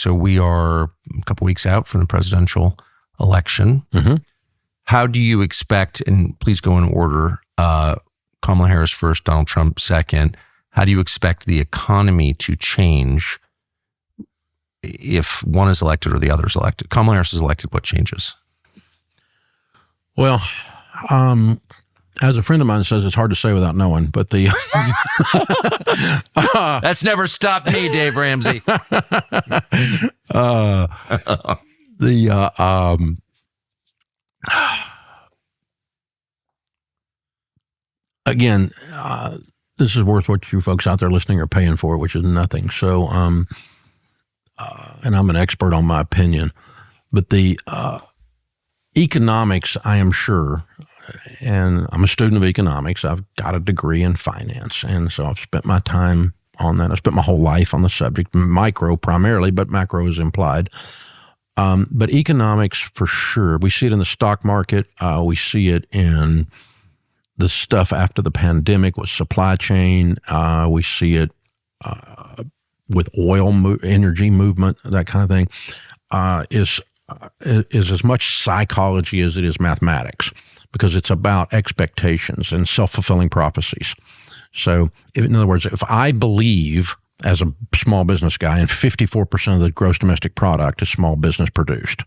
So we are a couple weeks out from the presidential election. Mm-hmm. How do you expect, and please go in order, Kamala Harris first, Donald Trump second, how do you expect the economy to change if one is elected or the other is elected? Kamala Harris is elected, what changes? Well, as a friend of mine says, it's hard to say without knowing, but That's never stopped me, Dave Ramsey. Again, this is worth what you folks out there listening are paying for, which is nothing. So, and I'm an expert on my opinion, but the economics, I am sure, and I'm a student of economics. I've got a degree in finance, and so I've spent my time on that. I spent my whole life on the subject, micro primarily, but macro is implied. But economics, for sure, we see it in the stock market. We see it in the stuff after the pandemic with supply chain. We see it with oil, energy movement, that kind of thing. Is as much psychology as it is mathematics, because it's about expectations and self-fulfilling prophecies. So, in other words, if I believe as a small business guy, and 54% of the gross domestic product is small business produced,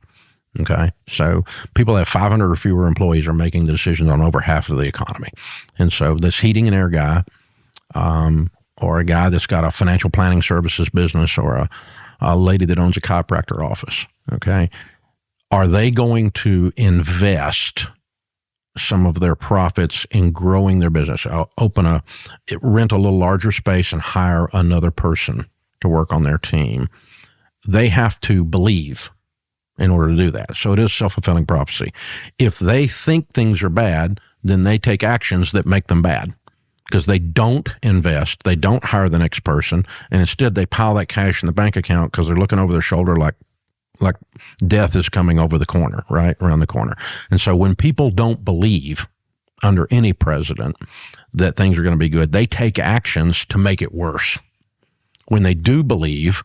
okay? So people that have 500 or fewer employees are making the decisions on over half of the economy. And so this heating and air guy, or a guy that's got a financial planning services business, or a lady that owns a chiropractor office, okay? Are they going to invest some of their profits in growing their business? Rent a little larger space and hire another person to work on their team. They have to believe in order to do that. So it is self-fulfilling prophecy. If they think things are bad, then they take actions that make them bad, because they don't invest, they don't hire the next person, and instead they pile that cash in the bank account because they're looking over their shoulder like death is coming over the corner, right around the corner. And so when people don't believe under any president that things are going to be good, they take actions to make it worse. When they do believe,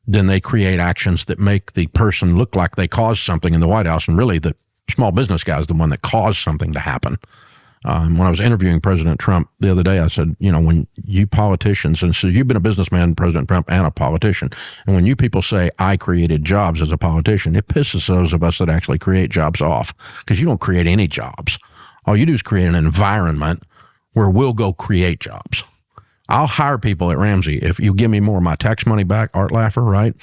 then they create actions that make the person look like they caused something in the White House, and really the small business guy is the one that caused something to happen. When I was interviewing President Trump the other day, I said, when you politicians, and so you've been a businessman, President Trump, and a politician, and when you people say, I created jobs as a politician, it pisses those of us that actually create jobs off, because you don't create any jobs. All you do is create an environment where we'll go create jobs. I'll hire people at Ramsey if you give me more of my tax money back, Art Laffer, right?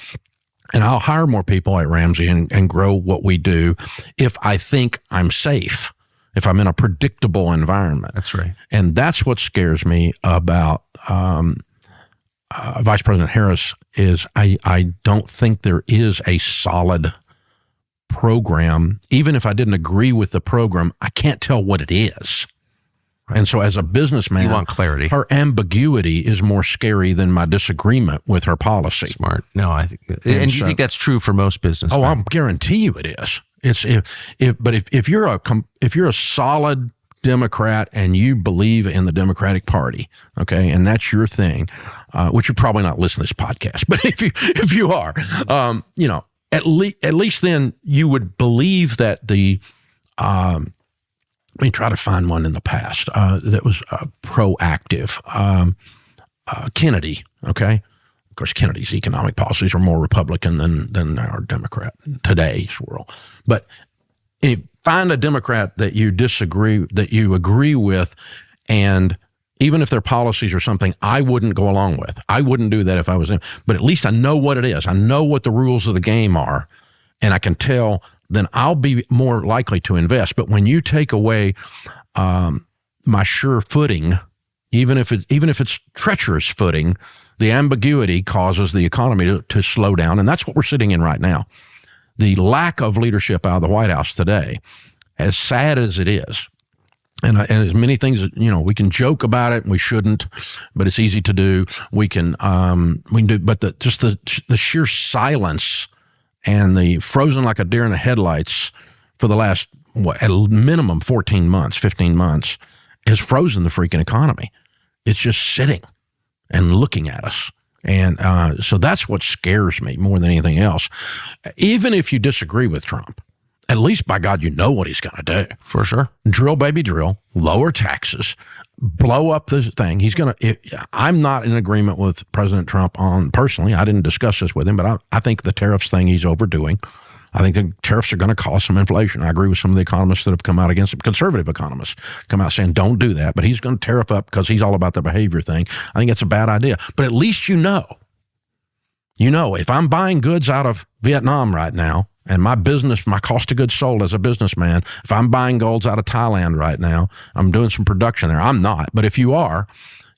And I'll hire more people at Ramsey and grow what we do if I think I'm safe, if I'm in a predictable environment. That's right. And that's what scares me about Vice President Harris is I don't think there is a solid program. Even if I didn't agree with the program, I can't tell what it is. Right. And so as a businessman, you want clarity. Her ambiguity is more scary than my disagreement with her policy. Smart. No, I think, and you think that's true for most business? Oh, I guarantee you it is. It's if you're a solid Democrat and you believe in the Democratic Party, okay, and that's your thing, which you're probably not listening to this podcast, but if you are, at least then you would believe that the. Let me try to find one in the past that was proactive. Kennedy, okay. Of course, Kennedy's economic policies are more Republican than our Democrat in today's world. But find a Democrat that you disagree, that you agree with, and even if their policies are something I wouldn't go along with, I wouldn't do that if I was in. But at least I know what it is. I know what the rules of the game are, and I can tell. Then I'll be more likely to invest. But when you take away my sure footing, even if it's treacherous footing, the ambiguity causes the economy to slow down, and that's what we're sitting in right now. The lack of leadership out of the White House today, as sad as it is, and as many things, we can joke about it and we shouldn't, but it's easy to do. We can do, but the sheer silence and the frozen like a deer in the headlights for the last, at minimum 14 months, 15 months, has frozen the freaking economy. It's just sitting and looking at us. And so that's what scares me more than anything else. Even if you disagree with Trump, at least, by God, you know what he's going to do. For sure. Drill, baby, drill, lower taxes, blow up the thing. He's going to, I'm not in agreement with President Trump personally. I didn't discuss this with him, but I think the tariffs thing he's overdoing. I think the tariffs are going to cause some inflation. I agree with some of the economists that have come out against it. Conservative economists come out saying, don't do that. But he's going to tariff up because he's all about the behavior thing. I think it's a bad idea. But at least you know, if I'm buying goods out of Vietnam right now, and my business, my cost of goods sold as a businessman, if I'm buying golds out of Thailand right now, I'm doing some production there. I'm not. But if you are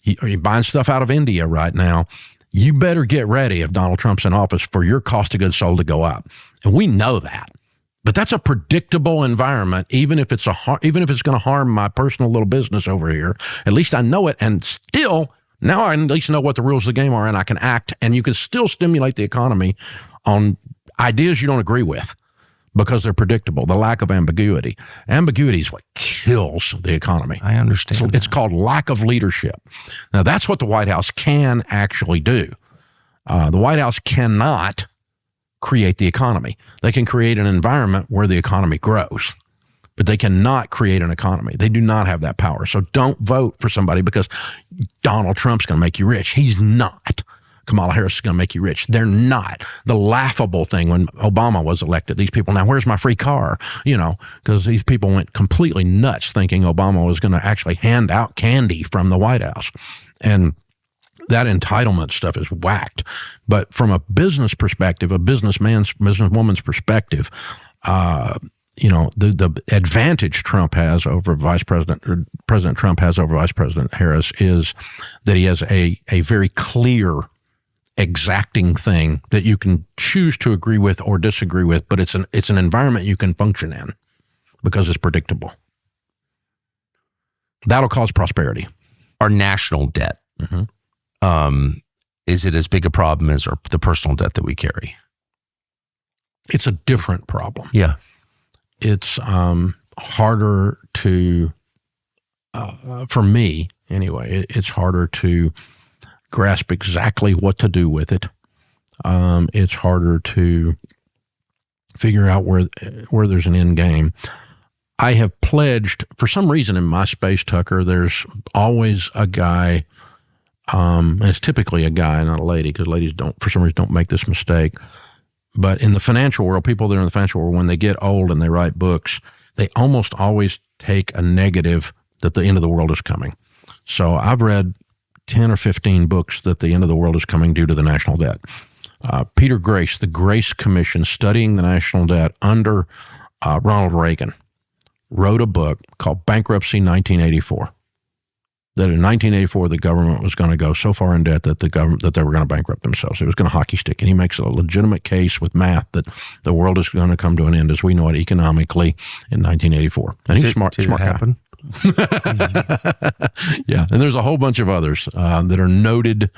you're buying stuff out of India right now, you better get ready if Donald Trump's in office for your cost of goods sold to go up. And we know that. But that's a predictable environment, even if it's going to harm my personal little business over here. At least I know it, and still, now I at least know what the rules of the game are, and I can act, and you can still stimulate the economy on ideas you don't agree with because they're predictable, the lack of ambiguity. Ambiguity is what kills the economy. I understand. It's called lack of leadership. Now, that's what the White House can actually do. The White House cannot create the economy. They can create an environment where the economy grows, but they cannot create an economy. They do not have that power. So don't vote for somebody because Donald Trump's going to make you rich. He's not. Kamala Harris is going to make you rich. They're not. The laughable thing when Obama was elected, these people, now where's my free car? Because these people went completely nuts thinking Obama was going to actually hand out candy from the White House. And that entitlement stuff is whacked. But from a business perspective, a businesswoman's perspective, the advantage Trump has over President Trump has over Vice President Harris is that he has a very clear, exacting thing that you can choose to agree with or disagree with, but it's an environment you can function in because it's predictable. That'll cause prosperity. Our national debt, is it as big a problem as the personal debt that we carry? It's a different problem. Yeah. It's harder to, for me anyway, it's harder to grasp exactly what to do with it. It's harder to figure out where there's an end game. I have pledged, for some reason in my space, Tucker, there's always a guy, and it's typically a guy, not a lady, because ladies for some reason don't make this mistake. But in the financial world, people that are in the financial world, when they get old and they write books, they almost always take a negative that the end of the world is coming. So I've read 10 or 15 books that the end of the world is coming due to the national debt. Peter Grace, the Grace Commission, studying the national debt under Ronald Reagan, wrote a book called Bankruptcy 1984. That in 1984, the government was going to go so far in debt that they were going to bankrupt themselves. It was going to hockey stick. And he makes a legitimate case with math that the world is going to come to an end as we know it economically in 1984. And he's smart guy. Happen? Yeah, and there's a whole bunch of others that are noted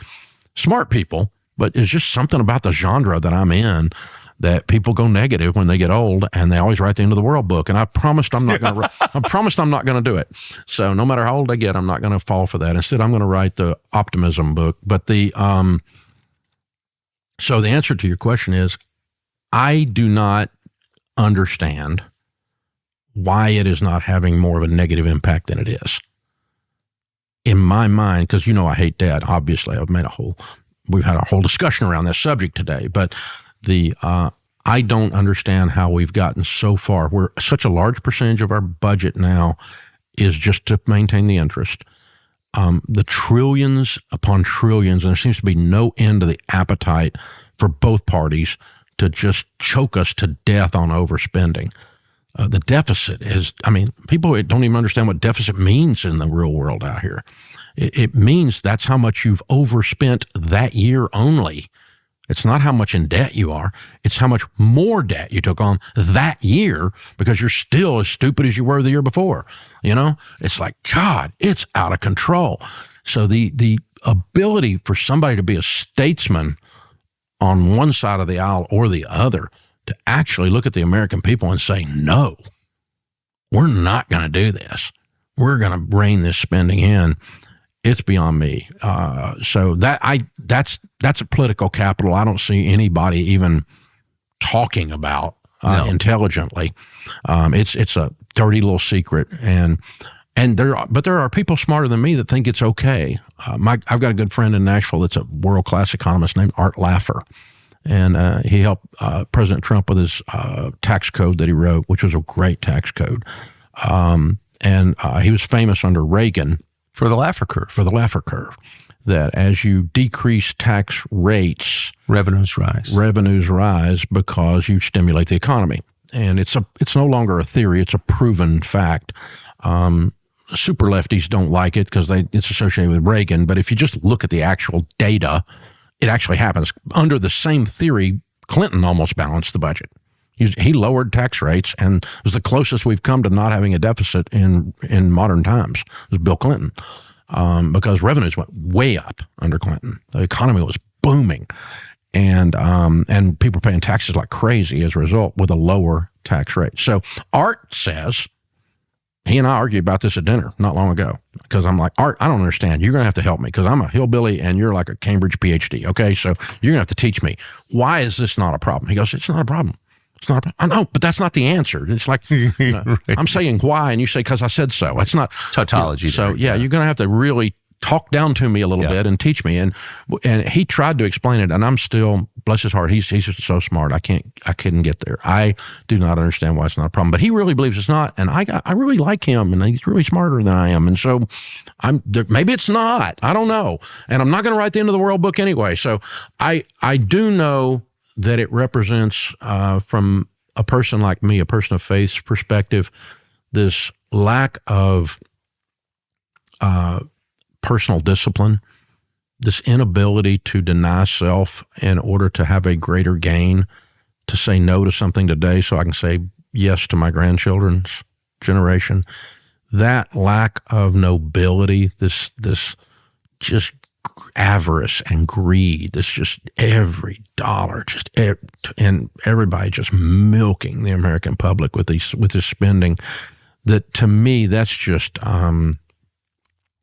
smart people, but it's just something about the genre that I'm in that people go negative when they get old, and they always write the end of the world book. And I promised I'm not going to. I promised I'm not going to do it. So no matter how old I get, I'm not going to fall for that. Instead, I'm going to write the optimism book. But so the answer to your question is, I do not understand why it is not having more of a negative impact than it is. In my mind, because I hate debt. Obviously, we've had a whole discussion around this subject today, but I don't understand how we've gotten so far where such a large percentage of our budget now is just to maintain the interest. The trillions upon trillions, and there seems to be no end to the appetite for both parties to just choke us to death on overspending. The deficit is, people don't even understand what deficit means in the real world out here. It means that's how much you've overspent that year only. It's not how much in debt you are. It's how much more debt you took on that year because you're still as stupid as you were the year before. It's like, God, it's out of control. So the ability for somebody to be a statesman on one side of the aisle or the other to actually look at the American people and say, no, we're not going to do this. We're going to rein this spending in it's beyond me. So that's a political capital I don't see anybody even talking about intelligently. It's a dirty little secret, and there are people smarter than me that think it's okay. I've got a good friend in Nashville that's a world-class economist named Art Laffer, and he helped President Trump with his tax code that he wrote, which was a great tax code. And he was famous under Reagan for the Laffer curve. For the Laffer curve, that as you decrease tax rates, revenues rise because you stimulate the economy. And it's no longer a theory; it's a proven fact. Super lefties don't like it because it's associated with Reagan. But if you just look at the actual data, it actually happens. Under the same theory, Clinton almost balanced the budget. He lowered tax rates, and it was the closest we've come to not having a deficit in modern times. It was Bill Clinton, because revenues went way up under Clinton. The economy was booming, and people were paying taxes like crazy as a result with a lower tax rate. So Art says, he and I argued about this at dinner not long ago, because I'm like, Art, I don't understand. You're going to have to help me because I'm a hillbilly and you're like a Cambridge PhD. Okay, so you're going to have to teach me. Why is this not a problem? He goes, it's not a problem. It's not. I know, but that's not the answer. It's like Right. I'm saying why, and you say because I said so. It's not tautology. So you're going to have to really talk down to me a little bit and teach me. And he tried to explain it, and I'm still, bless his heart, he's just so smart. I couldn't get there. I do not understand why it's not a problem, but he really believes it's not, and I really like him, and he's really smarter than I am, and so maybe it's not. I don't know, and I'm not going to write the end of the world book anyway. So I do know that it represents, from a person like me, a person of faith's perspective, this lack of personal discipline, this inability to deny self in order to have a greater gain, to say no to something today so I can say yes to my grandchildren's generation. That lack of nobility, this just avarice and greed, this just every dollar, and everybody just milking the American public with this spending. That, to me, that's just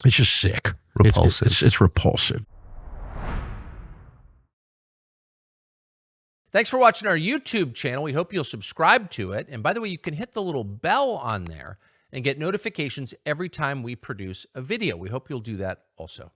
it's just sick, repulsive. It's repulsive. Thanks for watching our YouTube channel. We hope you'll subscribe to it. And by the way, you can hit the little bell on there and get notifications every time we produce a video. We hope you'll do that also.